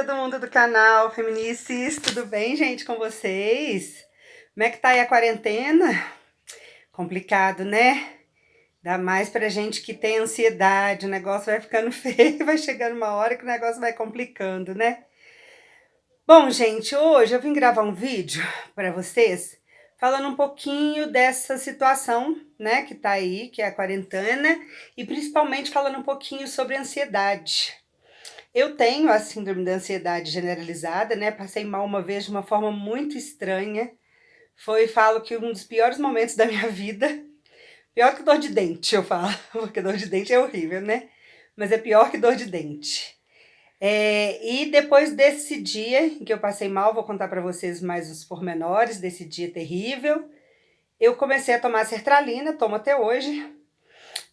todo mundo do canal Feminices, tudo bem, gente, com vocês? Como é que tá aí a quarentena? Complicado, né? Dá mais pra gente que tem ansiedade, o negócio vai ficando feio, vai chegando uma hora que o negócio vai complicando, né? Bom, gente, hoje eu vim gravar um vídeo pra vocês, falando um pouquinho dessa situação, né, que tá aí, que é a quarentena, e principalmente falando um pouquinho sobre ansiedade. Eu tenho a síndrome da ansiedade generalizada, né, passei mal uma vez de uma forma muito estranha, falo que um dos piores momentos da minha vida, pior que dor de dente, eu falo, porque dor de dente é horrível, né, mas é pior que dor de dente. E depois desse dia em que eu passei mal, vou contar para vocês mais os pormenores desse dia terrível, eu comecei a tomar sertralina, tomo até hoje.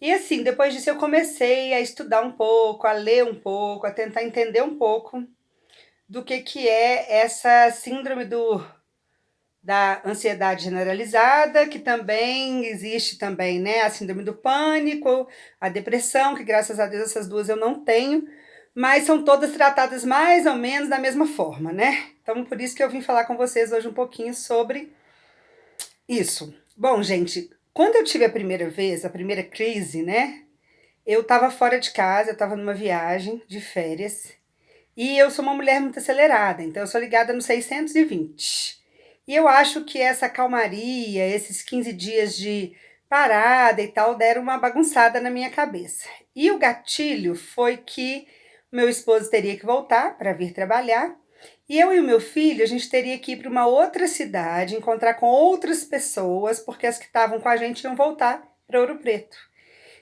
E assim, depois disso eu comecei a estudar um pouco, a ler um pouco, a tentar entender um pouco do que é essa síndrome da ansiedade generalizada, que também existe também, né, a síndrome do pânico, a depressão, que graças a Deus essas duas eu não tenho, mas são todas tratadas mais ou menos da mesma forma, né? Então por isso que eu vim falar com vocês hoje um pouquinho sobre isso. Bom, gente, quando eu tive a primeira vez, a primeira crise, né, eu estava fora de casa, eu estava numa viagem de férias, e eu sou uma mulher muito acelerada, então eu sou ligada no 620. E eu acho que essa calmaria, esses 15 dias de parada e tal, deram uma bagunçada na minha cabeça. E o gatilho foi que meu esposo teria que voltar para vir trabalhar, e eu e o meu filho, a gente teria que ir para uma outra cidade, encontrar com outras pessoas, porque as que estavam com a gente iam voltar para Ouro Preto.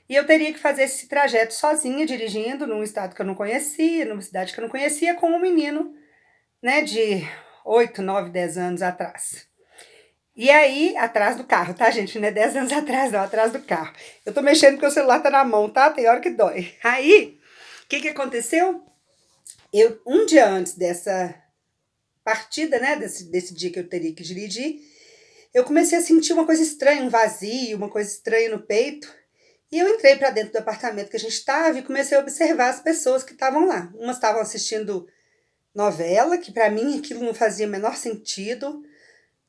E eu teria que fazer esse trajeto sozinha, dirigindo num estado que eu não conhecia, numa cidade que eu não conhecia, com um menino, né, de 8, 9, 10 anos atrás. E aí, atrás do carro, tá, gente? Não é 10 anos atrás, não, atrás do carro. Eu tô mexendo porque o celular tá na mão, tá? Tem hora que dói. Aí, o que aconteceu? Um dia antes dessa partida, né, desse dia que eu teria que dirigir, eu comecei a sentir uma coisa estranha, um vazio, uma coisa estranha no peito. E eu entrei para dentro do apartamento que a gente estava e comecei a observar as pessoas que estavam lá. Umas estavam assistindo novela, que para mim aquilo não fazia o menor sentido.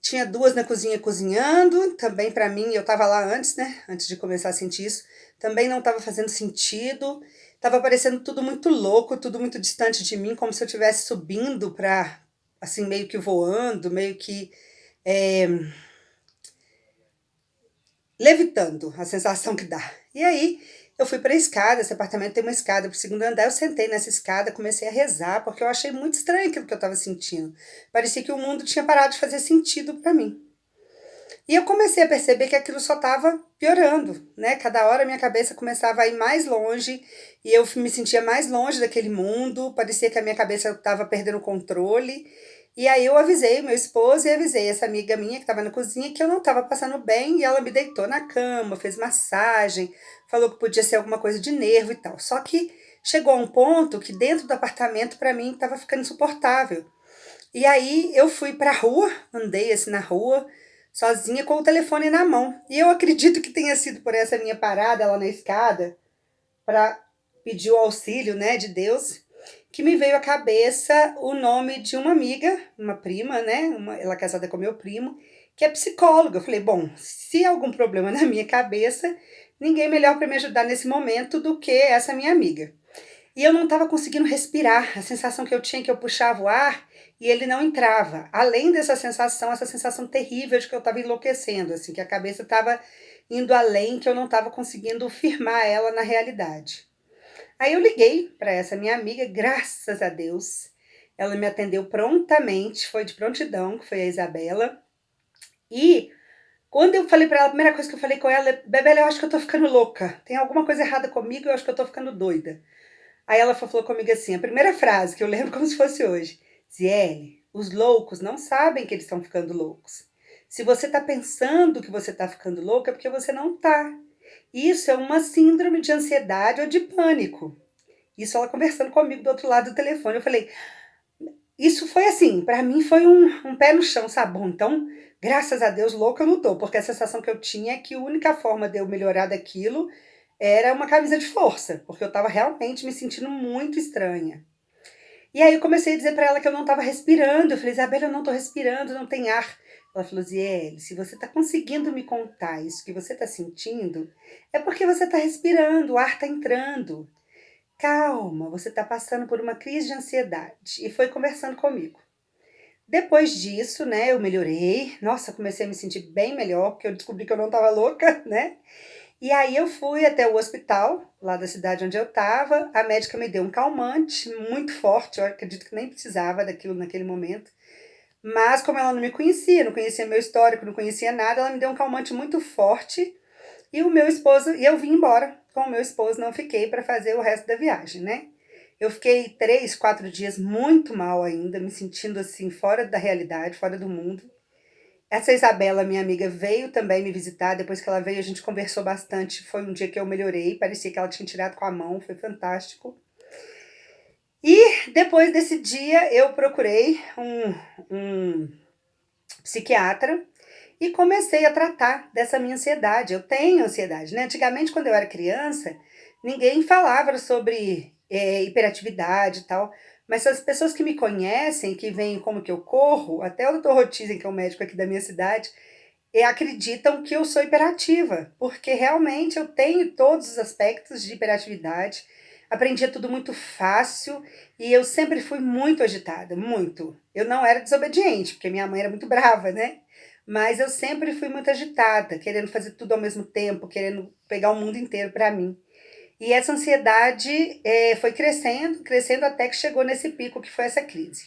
Tinha duas na cozinha cozinhando, também para mim, eu estava lá antes, né? Antes de começar a sentir isso, também não estava fazendo sentido. Estava parecendo tudo muito louco, tudo muito distante de mim, como se eu estivesse subindo para, assim, meio que voando, meio que levitando, a sensação que dá. E aí, eu fui para a escada, esse apartamento tem uma escada para o segundo andar, eu sentei nessa escada, comecei a rezar, porque eu achei muito estranho aquilo que eu estava sentindo. Parecia que o mundo tinha parado de fazer sentido para mim. E eu comecei a perceber que aquilo só estava piorando, né? Cada hora minha cabeça começava a ir mais longe, e eu me sentia mais longe daquele mundo, parecia que a minha cabeça estava perdendo o controle. E aí eu avisei meu esposo e avisei essa amiga minha que estava na cozinha que eu não estava passando bem, e ela me deitou na cama, fez massagem, falou que podia ser alguma coisa de nervo e tal. Só que chegou a um ponto que dentro do apartamento para mim estava ficando insuportável. E aí eu fui para a rua, andei assim na rua, sozinha com o telefone na mão. E eu acredito que tenha sido por essa minha parada lá na escada para pedir o auxílio, né, de Deus, que me veio à cabeça o nome de uma amiga, uma prima, né? Ela é casada com meu primo, que é psicóloga. Eu falei, bom, se há algum problema na minha cabeça, ninguém melhor para me ajudar nesse momento do que essa minha amiga. E eu não estava conseguindo respirar. A sensação que eu tinha é que eu puxava o ar e ele não entrava. Além dessa sensação, essa sensação terrível de que eu estava enlouquecendo, assim, que a cabeça estava indo além, que eu não estava conseguindo firmar ela na realidade. Aí eu liguei para essa minha amiga, graças a Deus, ela me atendeu prontamente, foi de prontidão, que foi a Isabela. E quando eu falei para ela, a primeira coisa que eu falei com ela é: Bebel, eu acho que eu tô ficando louca. Tem alguma coisa errada comigo, eu acho que eu tô ficando doida. Aí ela falou comigo assim, a primeira frase, que eu lembro como se fosse hoje: Ziele, os loucos não sabem que eles estão ficando loucos. Se você tá pensando que você tá ficando louca, é porque você não tá. Isso é uma síndrome de ansiedade ou de pânico. Isso ela conversando comigo do outro lado do telefone. Eu falei, isso foi assim, pra mim foi um pé no chão, sabe? Bom, então, graças a Deus, louca eu não tô, porque a sensação que eu tinha é que a única forma de eu melhorar daquilo era uma camisa de força, porque eu tava realmente me sentindo muito estranha. E aí eu comecei a dizer para ela que eu não estava respirando. Eu falei, Isabela, eu não estou respirando, não tem ar. Ela falou, Ziele, se você está conseguindo me contar isso que você está sentindo, é porque você está respirando, o ar está entrando. Calma, você está passando por uma crise de ansiedade. E foi conversando comigo. Depois disso, né, eu melhorei. Nossa, comecei a me sentir bem melhor, porque eu descobri que eu não estava louca, né? E aí eu fui até o hospital, lá da cidade onde eu estava. A médica me deu um calmante muito forte, eu acredito que nem precisava daquilo naquele momento. Mas como ela não me conhecia, não conhecia meu histórico, não conhecia nada, ela me deu um calmante muito forte. E o meu esposo, e eu vim embora com o meu esposo, não fiquei para fazer o resto da viagem, né? Eu fiquei 3, 4 dias muito mal ainda, me sentindo assim, fora da realidade, fora do mundo. Essa Isabela, minha amiga, veio também me visitar. Depois que ela veio, a gente conversou bastante. Foi um dia que eu melhorei, parecia que ela tinha tirado com a mão, foi fantástico. E depois desse dia, eu procurei um psiquiatra e comecei a tratar dessa minha ansiedade. Eu tenho ansiedade, né? Antigamente, quando eu era criança, ninguém falava sobre hiperatividade e tal. Mas as pessoas que me conhecem, que veem como que eu corro, até o doutor Rotizen, que é um médico aqui da minha cidade, acreditam que eu sou hiperativa, porque realmente eu tenho todos os aspectos de hiperatividade. Aprendia tudo muito fácil e eu sempre fui muito agitada, muito. Eu não era desobediente, porque minha mãe era muito brava, né? Mas eu sempre fui muito agitada, querendo fazer tudo ao mesmo tempo, querendo pegar o mundo inteiro para mim. E essa ansiedade foi crescendo, crescendo até que chegou nesse pico que foi essa crise.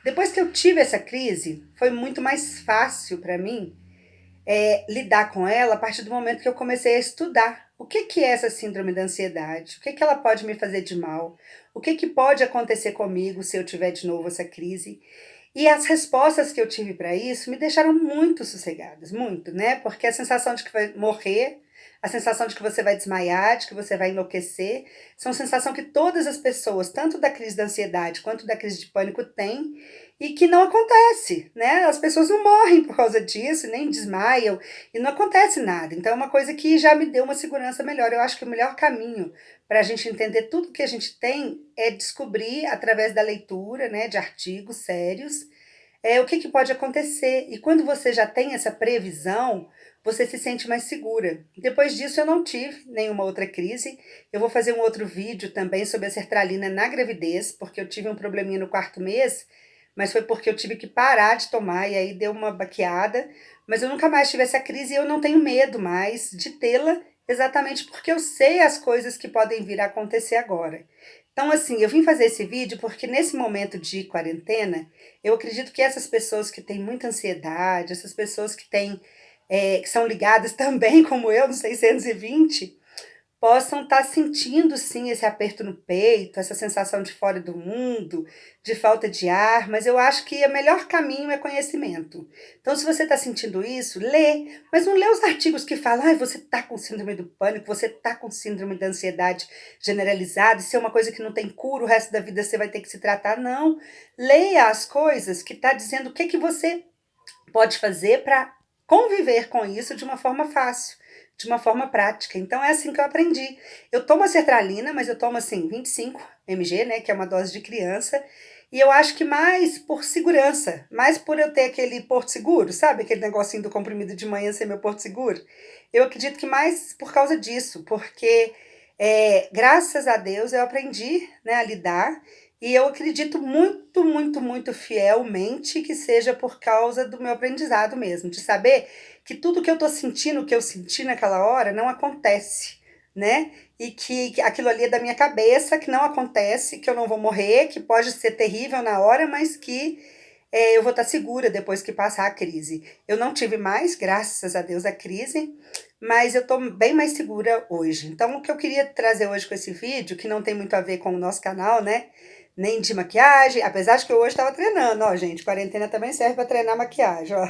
Depois que eu tive essa crise, foi muito mais fácil para mim lidar com ela a partir do momento que eu comecei a estudar. O que, que é essa síndrome da ansiedade? O que, que ela pode me fazer de mal? O que, que pode acontecer comigo se eu tiver de novo essa crise? E as respostas que eu tive para isso me deixaram muito sossegadas, muito, né? Porque a sensação de que vai morrer, a sensação de que você vai desmaiar, de que você vai enlouquecer, são sensação que todas as pessoas, tanto da crise da ansiedade quanto da crise de pânico, têm e que não acontece, né? As pessoas não morrem por causa disso, nem desmaiam e não acontece nada. Então é uma coisa que já me deu uma segurança melhor. Eu acho que o melhor caminho para a gente entender tudo que a gente tem é descobrir através da leitura, né, de artigos sérios, o que, que pode acontecer. E quando você já tem essa previsão, você se sente mais segura. Depois disso, eu não tive nenhuma outra crise. Eu vou fazer um outro vídeo também sobre a sertralina na gravidez, porque eu tive um probleminha no 4º mês, mas foi porque eu tive que parar de tomar e aí deu uma baqueada. Mas eu nunca mais tive essa crise e eu não tenho medo mais de tê-la, exatamente porque eu sei as coisas que podem vir a acontecer agora. Então, assim, eu vim fazer esse vídeo porque nesse momento de quarentena, eu acredito que essas pessoas que têm muita ansiedade, essas pessoas que têm, que são ligadas também, como eu, no 620, possam estar sentindo sim esse aperto no peito, essa sensação de fora do mundo, de falta de ar, mas eu acho que o melhor caminho é conhecimento. Então, se você está sentindo isso, lê, mas não lê os artigos que falam, ah, você está com síndrome do pânico, você está com síndrome da ansiedade generalizada, isso é uma coisa que não tem cura, o resto da vida você vai ter que se tratar. Não, leia as coisas que está dizendo o que, que você pode fazer para conviver com isso de uma forma fácil, de uma forma prática. Então é assim que eu aprendi. Eu tomo a sertralina, mas eu tomo assim 25 mg, né, que é uma dose de criança, e eu acho que mais por segurança, mais por eu ter aquele porto seguro, sabe? Aquele negocinho do comprimido de manhã ser meu porto seguro. Eu acredito que mais por causa disso, porque graças a Deus eu aprendi, né, a lidar. E eu acredito muito, muito, muito fielmente que seja por causa do meu aprendizado mesmo, de saber que tudo que eu tô sentindo, que eu senti naquela hora, não acontece, né? E que aquilo ali é da minha cabeça, que não acontece, que eu não vou morrer, que pode ser terrível na hora, mas que eu vou estar segura depois que passar a crise. Eu não tive mais, graças a Deus, a crise, mas eu tô bem mais segura hoje. Então, o que eu queria trazer hoje com esse vídeo, que não tem muito a ver com o nosso canal, né? Nem de maquiagem, apesar de que eu hoje estava treinando, ó, gente, quarentena também serve para treinar maquiagem, ó.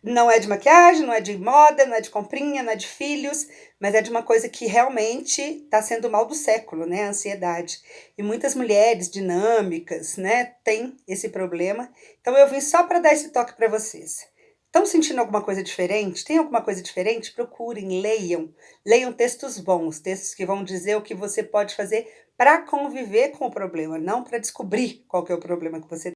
Não é de maquiagem, não é de moda, não é de comprinha, não é de filhos, mas é de uma coisa que realmente está sendo o mal do século, né, a ansiedade. E muitas mulheres dinâmicas, né, têm esse problema. Então eu vim só para dar esse toque para vocês. Estão sentindo alguma coisa diferente? Tem alguma coisa diferente? Procurem, leiam. Leiam textos bons, textos que vão dizer o que você pode fazer para conviver com o problema, não para descobrir qual que é o problema que você